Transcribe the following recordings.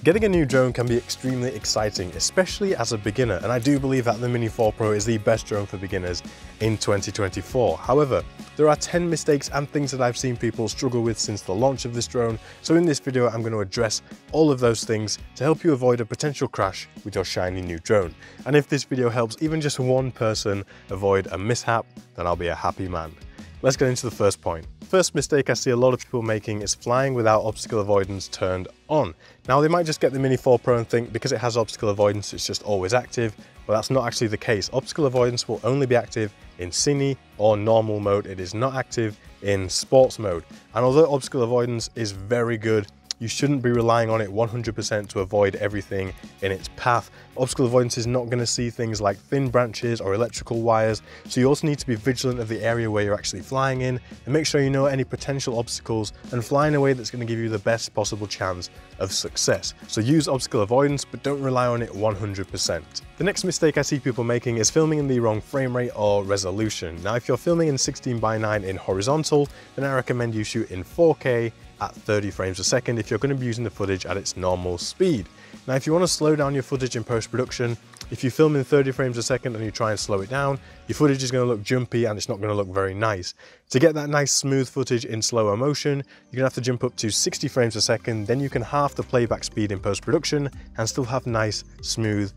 Getting a new drone can be extremely exciting, especially as a beginner, and I do believe that the Mini 4 Pro is the best drone for beginners in 2024. However, there are 10 mistakes and things that I've seen people struggle with since the launch of this drone, so in this video I'm going to address all of those things to help you avoid a potential crash with your shiny new drone. And if this video helps even just one person avoid a mishap, then I'll be a happy man. Let's get into the first point. First mistake I see a lot of people making is flying without obstacle avoidance turned on. Now they might just get the Mini 4 Pro and think because it has obstacle avoidance it's just always active, but that's not actually the case. Obstacle avoidance will only be active in cine or normal mode. It is not active in sports mode. And although obstacle avoidance is very good, you shouldn't be relying on it 100% to avoid everything in its path. Obstacle avoidance is not going to see things like thin branches or electrical wires, so you also need to be vigilant of the area where you're actually flying in and make sure you know any potential obstacles and fly in a way that's going to give you the best possible chance of success. So use obstacle avoidance, but don't rely on it 100%. The next mistake I see people making is filming in the wrong frame rate or resolution. Now if you're filming in 16:9 in horizontal, then I recommend you shoot in 4K at 30 frames a second if you're going to be using the footage at its normal speed. Now if you want to slow down your footage in post-production, if you film in 30 frames a second and you try and slow it down, your footage is going to look jumpy and it's not going to look very nice. To get that nice smooth footage in slower motion, you're going to have to jump up to 60 frames a second, then you can halve the playback speed in post-production and still have nice smooth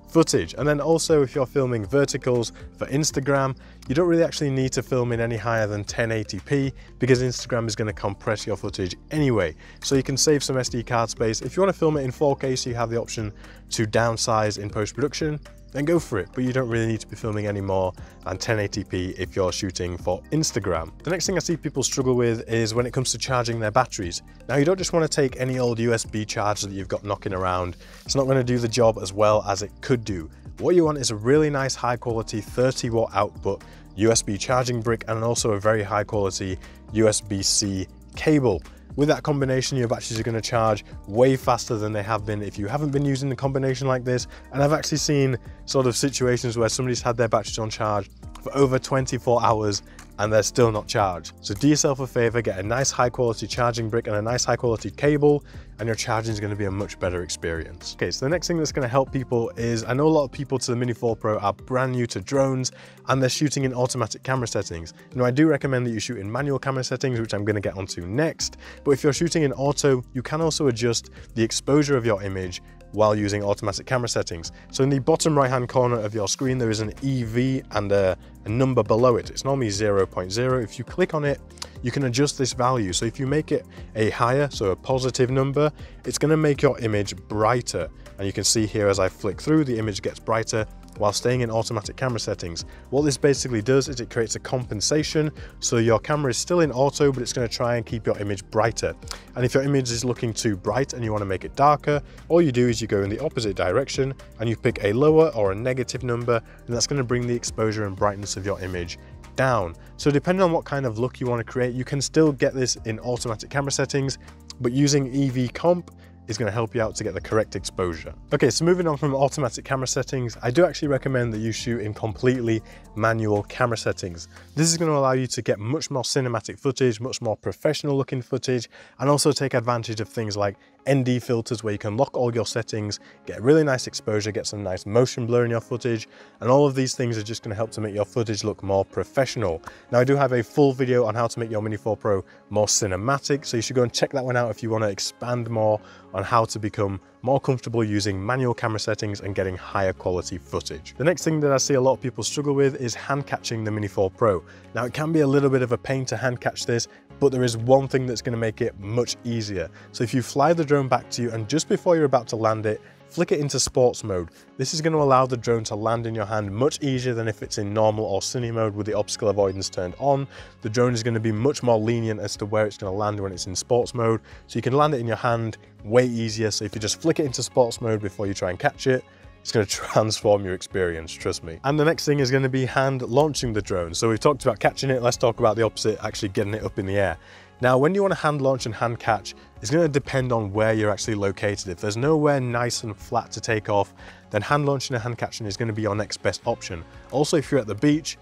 footage. And then also if you're filming verticals for Instagram, you don't really actually need to film in any higher than 1080p because Instagram is going to compress your footage anyway. So you can save some SD card space. If you want to film it in 4K so you have the option to downsize in post-production, then go for it, but you don't really need to be filming any more than 1080p if you're shooting for Instagram. The next thing I see people struggle with is when it comes to charging their batteries. Now you don't just want to take any old USB charger that you've got knocking around. It's not going to do the job as well as it could do. What you want is a really nice high quality 30 watt output USB charging brick and also a very high quality USB-C cable. With that combination, your batteries are going to charge way faster than they have been if you haven't been using the combination like this. And I've actually seen sort of situations where somebody's had their batteries on charge for over 24 hours and they're still not charged. So do yourself a favor, get a nice high quality charging brick and a nice high quality cable, and your charging is going to be a much better experience. Okay, so the next thing that's going to help people is, I know a lot of people to the Mini 4 Pro are brand new to drones and they're shooting in automatic camera settings. You know, I do recommend that you shoot in manual camera settings, which I'm going to get onto next. But if you're shooting in auto, you can also adjust the exposure of your image while using automatic camera settings. So in the bottom right hand corner of your screen there is an EV and a number below it. It's normally 0.0. If you click on it, you can adjust this value. So if you make it a higher, so a positive number, it's going to make your image brighter. And you can see here as I flick through, the image gets brighter while staying in automatic camera settings. What this basically does is it creates a compensation, so your camera is still in auto, but it's going to try and keep your image brighter. And if your image is looking too bright and you want to make it darker, all you do is you go in the opposite direction and you pick a lower or a negative number, and that's going to bring the exposure and brightness of your image down. So depending on what kind of look you want to create, you can still get this in automatic camera settings, but using EV Comp is going to help you out to get the correct exposure. Okay, so moving on from automatic camera settings, I do actually recommend that you shoot in completely manual camera settings. This is going to allow you to get much more cinematic footage, much more professional looking footage, and also take advantage of things like ND filters where you can lock all your settings, get really nice exposure, get some nice motion blur in your footage, and all of these things are just going to help to make your footage look more professional. Now I do have a full video on how to make your Mini 4 Pro more cinematic, so you should go and check that one out if you want to expand more on how to become more comfortable using manual camera settings and getting higher quality footage. The next thing that I see a lot of people struggle with is hand catching the Mini 4 Pro. Now it can be a little bit of a pain to hand catch this, but there is one thing that's going to make it much easier. So if you fly the drone back to you and just before you're about to land it, flick it into sports mode. This is going to allow the drone to land in your hand much easier than if it's in normal or cine mode with the obstacle avoidance turned on. The drone is going to be much more lenient as to where it's going to land when it's in sports mode. So you can land it in your hand way easier. So if you just flick it into sports mode before you try and catch it, it's going to transform your experience, trust me. And the next thing is going to be hand launching the drone. So we've talked about catching it, let's talk about the opposite, actually getting it up in the air. Now, when you want to hand launch and hand catch, it's going to depend on where you're actually located. If there's nowhere nice and flat to take off, then hand launching and hand catching is going to be your next best option. Also, if you're at the beach,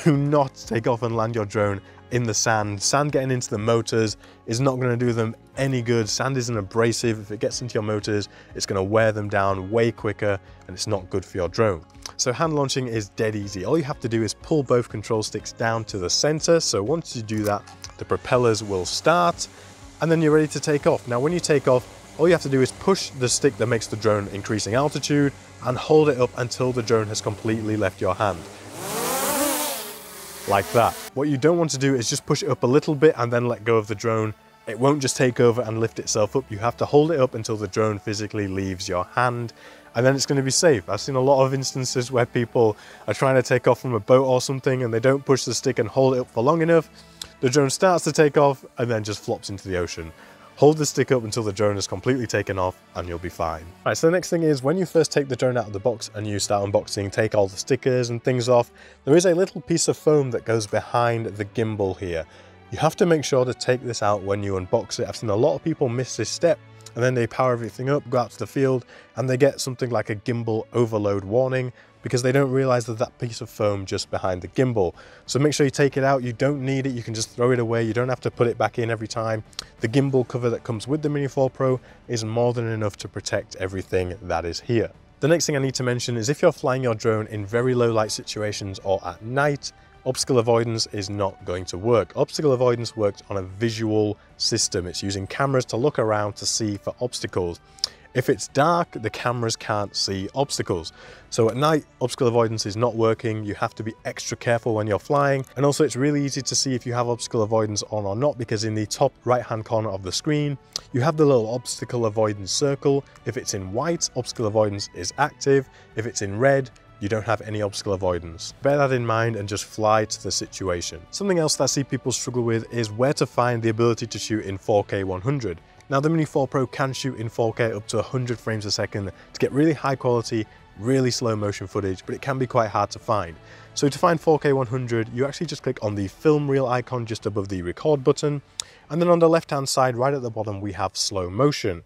do not take off and land your drone in the sand. Sand getting into the motors is not going to do them any good. Sand is an abrasive. If it gets into your motors, it's going to wear them down way quicker, and it's not good for your drone. So hand launching is dead easy. All you have to do is pull both control sticks down to the center. So once you do that, the propellers will start, and then you're ready to take off. Now, when you take off, all you have to do is push the stick that makes the drone increasing altitude and hold it up until the drone has completely left your hand. Like that. What you don't want to do is just push it up a little bit and then let go of the drone. It won't just take over and lift itself up. You have to hold it up until the drone physically leaves your hand, and then it's going to be safe. I've seen a lot of instances where people are trying to take off from a boat or something and they don't push the stick and hold it up for long enough. The drone starts to take off and then just flops into the ocean. Hold the stick up until the drone is completely taken off and you'll be fine. Right, so the next thing is when you first take the drone out of the box and you start unboxing, take all the stickers and things off, there is a little piece of foam that goes behind the gimbal here. You have to make sure to take this out when you unbox it. I've seen a lot of people miss this step, and then they power everything up, go out to the field, and they get something like a gimbal overload warning because they don't realize that that piece of foam just behind the gimbal. So make sure you take it out. You don't need it. You can just throw it away. You don't have to put it back in every time. The gimbal cover that comes with the Mini 4 Pro is more than enough to protect everything that is here. The next thing I need to mention is if you're flying your drone in very low light situations or at night, obstacle avoidance is not going to work. Obstacle avoidance works on a visual system. It's using cameras to look around to see for obstacles. If it's dark, the cameras can't see obstacles. So at night, obstacle avoidance is not working. You have to be extra careful when you're flying. And also it's really easy to see if you have obstacle avoidance on or not, because in the top right-hand corner of the screen, you have the little obstacle avoidance circle. If it's in white, obstacle avoidance is active. If it's in red, you don't have any obstacle avoidance. Bear that in mind and just fly to the situation. Something else that I see people struggle with is where to find the ability to shoot in 4K 100. Now the Mini 4 Pro can shoot in 4K up to 100 frames a second to get really high quality, really slow motion footage, but it can be quite hard to find. So to find 4K 100, you actually just click on the film reel icon just above the record button. And then on the left-hand side, right at the bottom, we have slow motion.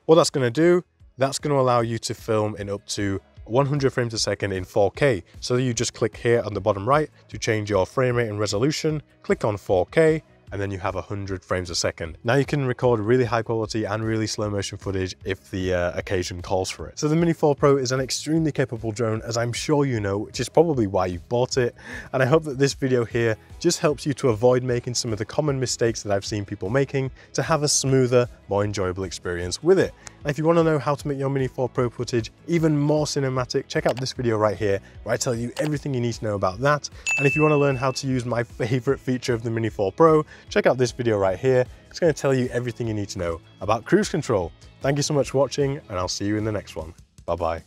What that's gonna do, that's gonna allow you to film in up to 100 frames a second in 4K. So you just click here on the bottom right to change your frame rate and resolution, click on 4K, and then you have 100 frames a second. Now you can record really high quality and really slow motion footage if the occasion calls for it. So the Mini 4 Pro is an extremely capable drone, as I'm sure you know, which is probably why you bought it. And I hope that this video here just helps you to avoid making some of the common mistakes that I've seen people making to have a smoother, more enjoyable experience with it. And if you want to know how to make your Mini 4 Pro footage even more cinematic, check out this video right here, where I tell you everything you need to know about that. And if you want to learn how to use my favorite feature of the Mini 4 Pro, check out this video right here. It's going to tell you everything you need to know about cruise control. Thank you so much for watching, and I'll see you in the next one. Bye-bye.